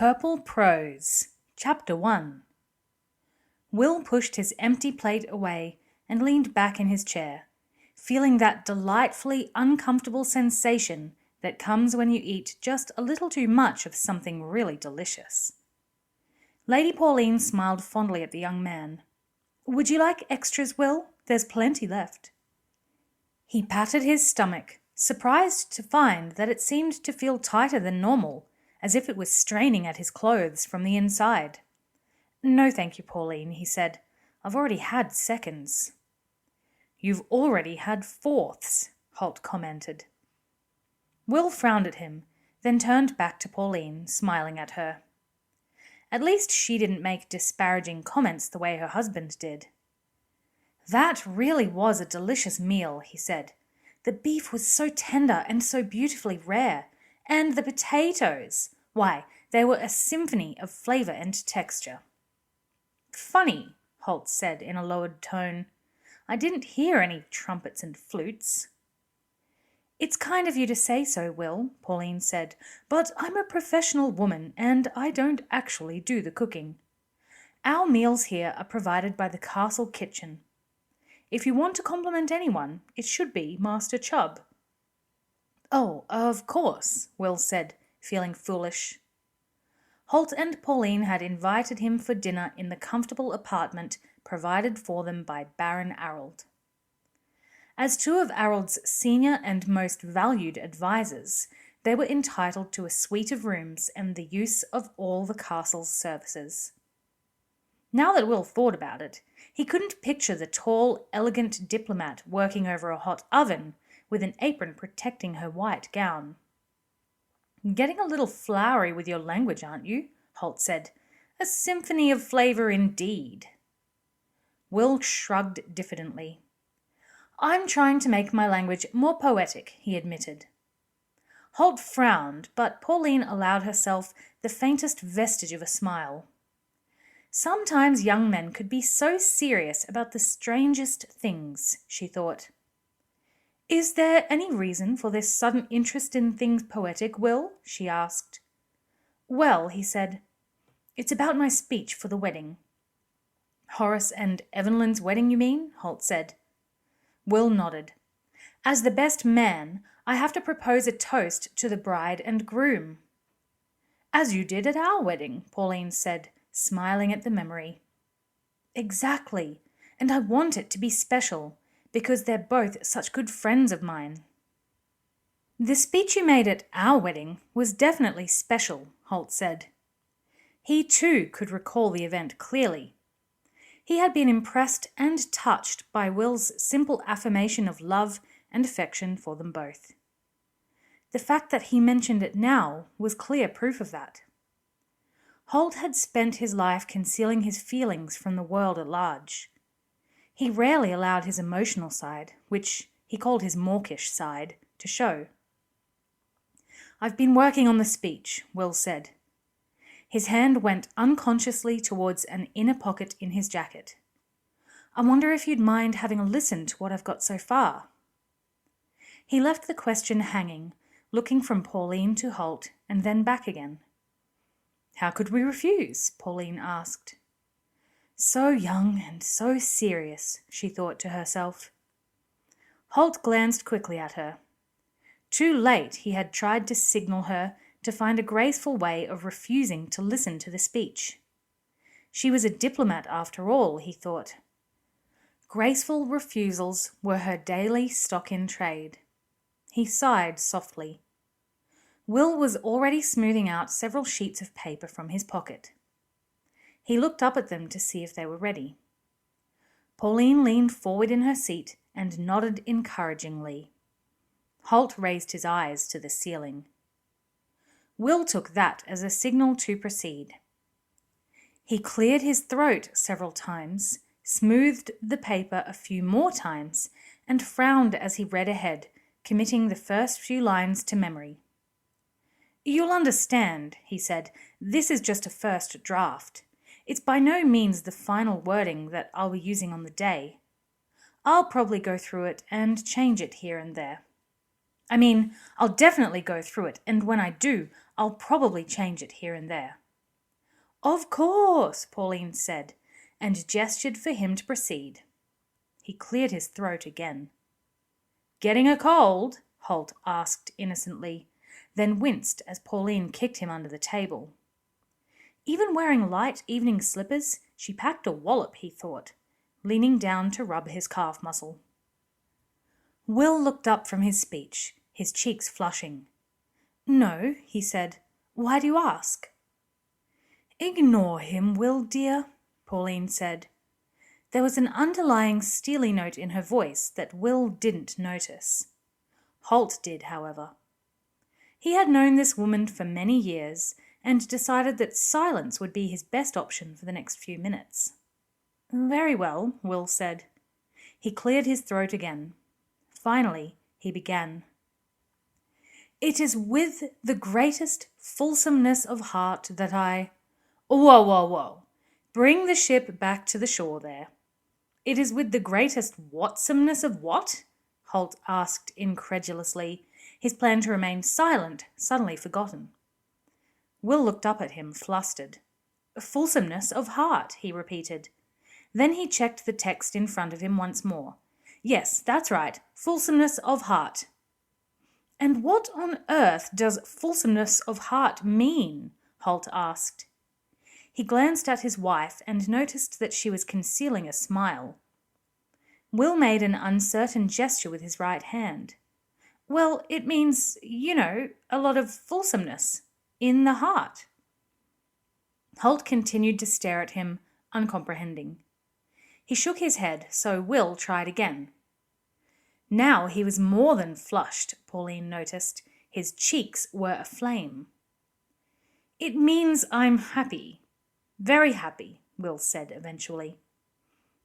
Purple Prose, Chapter 1. Will pushed his empty plate away and leaned back in his chair, feeling that delightfully uncomfortable sensation that comes when you eat just a little too much of something really delicious. Lady Pauline smiled fondly at the young man. "Would you like extras, Will? There's plenty left." He patted his stomach, surprised to find that it seemed to feel tighter than normal, as if it was straining at his clothes from the inside. "No, thank you, Pauline," he said. "I've already had seconds." "You've already had fourths," Holt commented. Will frowned at him, then turned back to Pauline, smiling at her. At least she didn't make disparaging comments the way her husband did. "That really was a delicious meal," he said. "The beef was so tender and so beautifully rare. And the potatoes! Why, they were a symphony of flavor and texture." "Funny," Holt said in a lowered tone. "I didn't hear any trumpets and flutes." "It's kind of you to say so, Will," Pauline said, "but I'm a professional woman and I don't actually do the cooking. Our meals here are provided by the castle kitchen. If you want to compliment anyone, it should be Master Chubb." "Oh, of course," Will said, feeling foolish. Holt and Pauline had invited him for dinner in the comfortable apartment provided for them by Baron Arald. As two of Arald's senior and most valued advisers, they were entitled to a suite of rooms and the use of all the castle's services. Now that Will thought about it, he couldn't picture the tall, elegant diplomat working over a hot oven with an apron protecting her white gown. "Getting a little flowery with your language, aren't you?" Holt said. "A symphony of flavor indeed." Will shrugged diffidently. "I'm trying to make my language more poetic," he admitted. Holt frowned, but Pauline allowed herself the faintest vestige of a smile. Sometimes young men could be so serious about the strangest things, she thought. "Is there any reason for this sudden interest in things poetic, Will?" she asked. "Well," he said, "it's about my speech for the wedding." "Horace and Evelyn's wedding, you mean?" Holt said. Will nodded. "As the best man, I have to propose a toast to the bride and groom." "As you did at our wedding," Pauline said, smiling at the memory. "Exactly, and I want it to be special, because they're both such good friends of mine." "The speech you made at our wedding was definitely special," Holt said. He too could recall the event clearly. He had been impressed and touched by Will's simple affirmation of love and affection for them both. The fact that he mentioned it now was clear proof of that. Holt had spent his life concealing his feelings from the world at large. He rarely allowed his emotional side, which he called his mawkish side, to show. "I've been working on the speech," Will said. His hand went unconsciously towards an inner pocket in his jacket. "I wonder if you'd mind having a listen to what I've got so far." He left the question hanging, looking from Pauline to Holt and then back again. "How could we refuse?" Pauline asked. So young and so serious, she thought to herself. Holt glanced quickly at her. Too late he had tried to signal her to find a graceful way of refusing to listen to the speech. She was a diplomat after all, he thought. Graceful refusals were her daily stock in trade. He sighed softly. Will was already smoothing out several sheets of paper from his pocket. He looked up at them to see if they were ready. Pauline leaned forward in her seat and nodded encouragingly. Holt raised his eyes to the ceiling. Will took that as a signal to proceed. He cleared his throat several times, smoothed the paper a few more times, and frowned as he read ahead, committing the first few lines to memory. "You'll understand," he said, "this is just a first draft. It's by no means the final wording that I'll be using on the day. I'll probably go through it and change it here and there. I mean, I'll definitely go through it, and when I do, I'll probably change it here and there. "Of course," Pauline said, and gestured for him to proceed. He cleared his throat again. "Getting a cold?" Holt asked innocently, then winced as Pauline kicked him under the table. Even wearing light evening slippers, she packed a wallop, he thought, leaning down to rub his calf muscle. Will looked up from his speech, his cheeks flushing. "No," he said. "Why do you ask?" "Ignore him, Will dear," Pauline said. There was an underlying steely note in her voice that Will didn't notice. Holt did, however. He had known this woman for many years and decided that silence would be his best option for the next few minutes. "Very well," Will said. He cleared his throat again. Finally, he began. "It is with the greatest fulsomeness of heart that I—" "Whoa, whoa, whoa. Bring the ship back to the shore there. It is with the greatest whatsomeness of what?" Holt asked incredulously, his plan to remain silent suddenly forgotten. Will looked up at him, flustered. "Fulsomeness of heart," he repeated. Then he checked the text in front of him once more. "Yes, that's right, fulsomeness of heart." "And what on earth does fulsomeness of heart mean?" Holt asked. He glanced at his wife and noticed that she was concealing a smile. Will made an uncertain gesture with his right hand. "Well, it means, a lot of fulsomeness in the heart." Holt continued to stare at him, uncomprehending. He shook his head, so Will tried again. Now he was more than flushed, Pauline noticed. His cheeks were aflame. "It means I'm happy. Very happy," Will said eventually.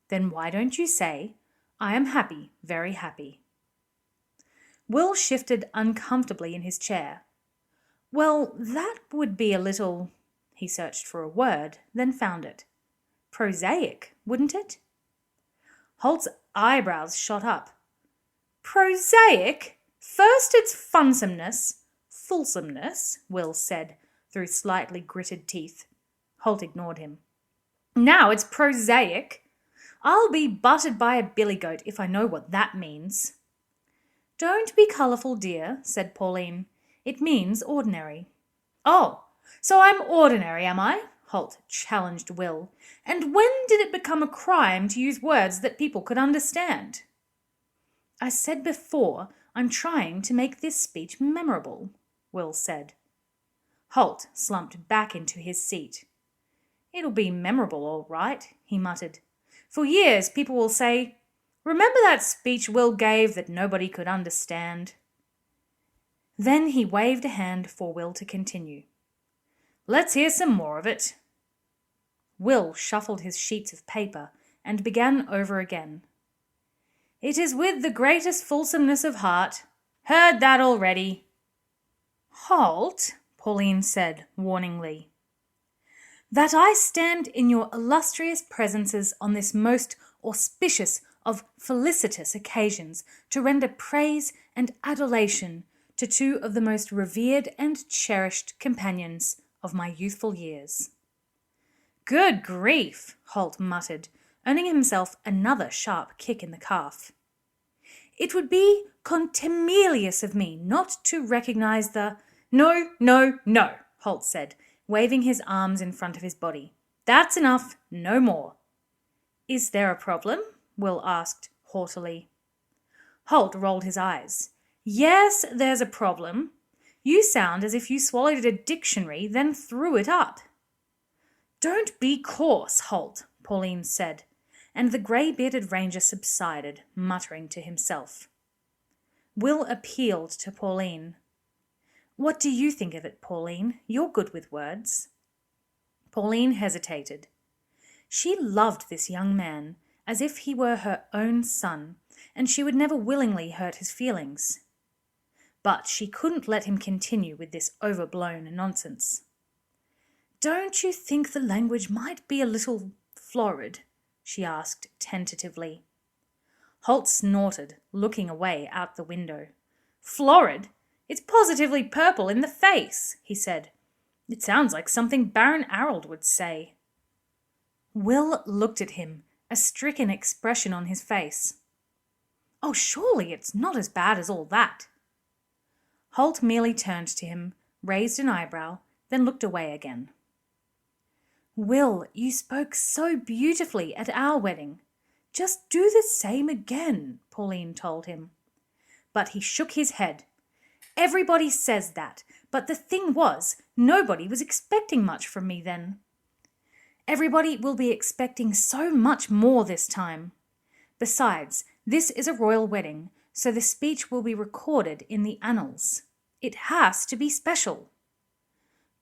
"Then why don't you say, I am happy, very happy?" Will shifted uncomfortably in his chair. "Well, that would be a little—" He searched for a word, then found it. "Prosaic, wouldn't it?" Holt's eyebrows shot up. "Prosaic? First it's funsomeness, fulsomeness," Will said through slightly gritted teeth. Holt ignored him. "Now it's prosaic. I'll be buttered by a billy goat if I know what that means." "Don't be colourful, dear," said Pauline. "It means ordinary." "Oh, so I'm ordinary, am I?" Holt challenged Will. "And when did it become a crime to use words that people could understand?" "I said before, I'm trying to make this speech memorable," Will said. Holt slumped back into his seat. "It'll be memorable, all right," he muttered. "For years people will say, 'Remember that speech Will gave that nobody could understand?'" Then he waved a hand for Will to continue. "Let's hear some more of it." Will shuffled his sheets of paper and began over again. "It is with the greatest fulsomeness of heart—" "Heard that already." "Holt," Pauline said warningly. "That I stand in your illustrious presences on this most auspicious of felicitous occasions to render praise and adulation to two of the most revered and cherished companions of my youthful years." "Good grief," Holt muttered, earning himself another sharp kick in the calf. "It would be contumelious of me not to recognise the—" "No, no, no," Holt said, waving his arms in front of his body. "That's enough, no more." "Is there a problem?" Will asked haughtily. Holt rolled his eyes. "Yes, there's a problem. You sound as if you swallowed a dictionary, then threw it up." "Don't be coarse, Holt," Pauline said, and the grey-bearded ranger subsided, muttering to himself. Will appealed to Pauline. "What do you think of it, Pauline? You're good with words." Pauline hesitated. She loved this young man as if he were her own son, and she would never willingly hurt his feelings. But she couldn't let him continue with this overblown nonsense. "Don't you think the language might be a little florid?" she asked tentatively. Holt snorted, looking away out the window. "Florid? It's positively purple in the face," he said. It sounds like something Baron Arald would say. Will looked at him, a stricken expression on his face. Oh, surely it's not as bad as all that. Holt merely turned to him, raised an eyebrow, then looked away again. Will, you spoke so beautifully at our wedding. Just do the same again, Pauline told him. But he shook his head. Everybody says that, but the thing was, nobody was expecting much from me then. Everybody will be expecting so much more this time. Besides, this is a royal wedding, so the speech will be recorded in the annals. It has to be special.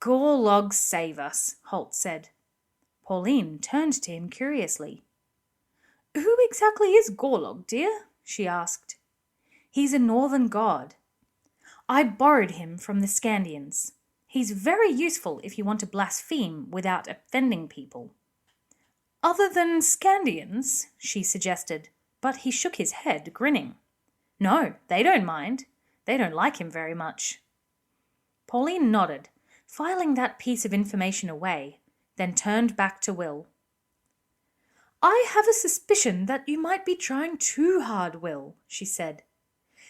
Gorlog save us, Holt said. Pauline turned to him curiously. Who exactly is Gorlog, dear? She asked. He's a northern god. I borrowed him from the Scandians. He's very useful if you want to blaspheme without offending people. Other than Scandians, she suggested, but he shook his head, grinning. No, they don't mind. They don't like him very much. Pauline nodded, filing that piece of information away, then turned back to Will. I have a suspicion that you might be trying too hard, Will, she said.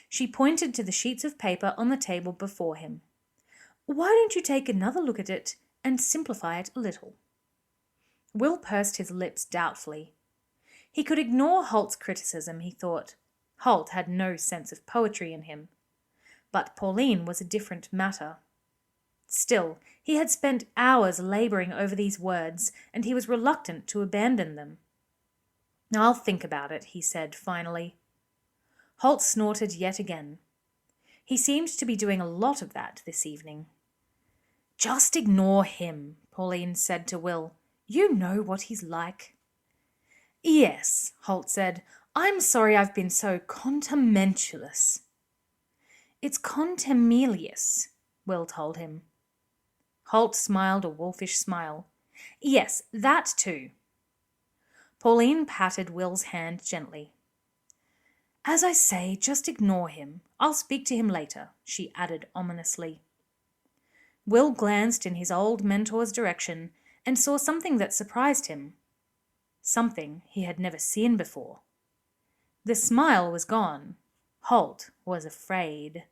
She pointed to the sheets of paper on the table before him. Why don't you take another look at it and simplify it a little? Will pursed his lips doubtfully. He could ignore Holt's criticism, he thought. Holt had no sense of poetry in him. But Pauline was a different matter. Still, he had spent hours labouring over these words, and he was reluctant to abandon them. I'll think about it, he said finally. Holt snorted yet again. He seemed to be doing a lot of that this evening. Just ignore him, Pauline said to Will. You know what he's like. Yes, Holt said. I'm sorry I've been so contumacious. It's contumelious, Will told him. Holt smiled a wolfish smile. Yes, that too. Pauline patted Will's hand gently. As I say, just ignore him. I'll speak to him later, she added ominously. Will glanced in his old mentor's direction and saw something that surprised him. Something he had never seen before. The smile was gone. Holt was afraid.